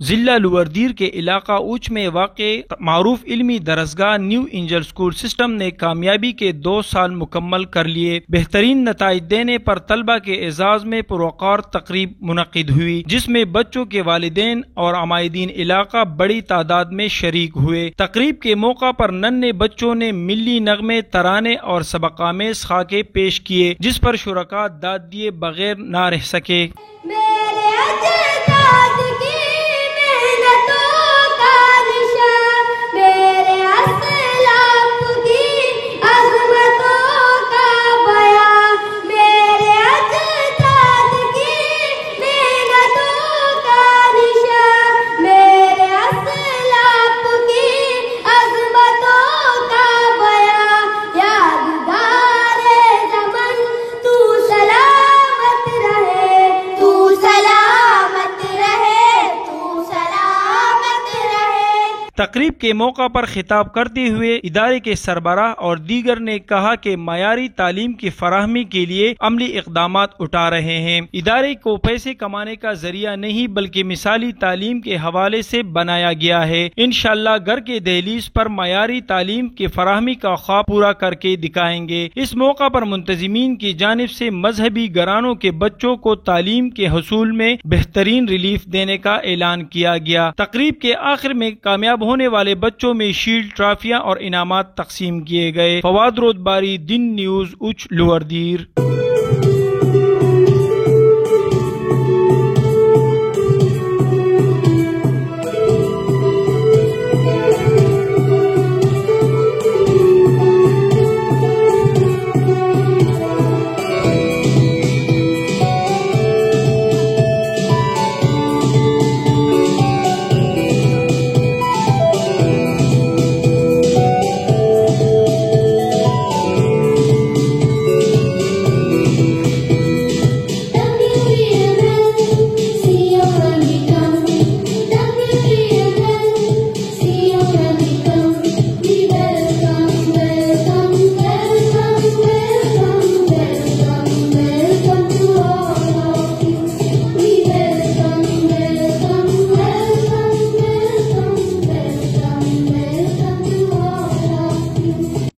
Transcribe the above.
ضلع لوردیر کے علاقہ اوچ میں واقع معروف علمی درسگاہ نیو اینجل اسکول سسٹم نے کامیابی کے 2 سال مکمل کر لیے۔ بہترین نتائج دینے پر طلبہ کے اعزاز میں پروقار تقریب منعقد ہوئی، جس میں بچوں کے والدین اور عمائدین علاقہ بڑی تعداد میں شریک ہوئے۔ تقریب کے موقع پر ننھے بچوں نے ملی نغمے، ترانے اور سبق آمیز خاکے پیش کیے، جس پر شرکاء داد دیے بغیر نہ رہ سکے۔ تقریب کے موقع پر خطاب کرتے ہوئے ادارے کے سربراہ اور دیگر نے کہا کہ معیاری تعلیم کی فراہمی کے لیے عملی اقدامات اٹھا رہے ہیں۔ ادارے کو پیسے کمانے کا ذریعہ نہیں بلکہ مثالی تعلیم کے حوالے سے بنایا گیا ہے۔ انشاءاللہ گھر کے دہلیز پر معیاری تعلیم کی فراہمی کا خواب پورا کر کے دکھائیں گے۔ اس موقع پر منتظمین کی جانب سے مذہبی گھرانوں کے بچوں کو تعلیم کے حصول میں بہترین ریلیف دینے کا اعلان کیا گیا۔ تقریب کے آخر میں کامیاب ہونے والے بچوں میں شیلڈ، ٹرافیاں اور انعامات تقسیم کیے گئے۔ فواد رودباری، دن نیوز، اوچ لوردیر۔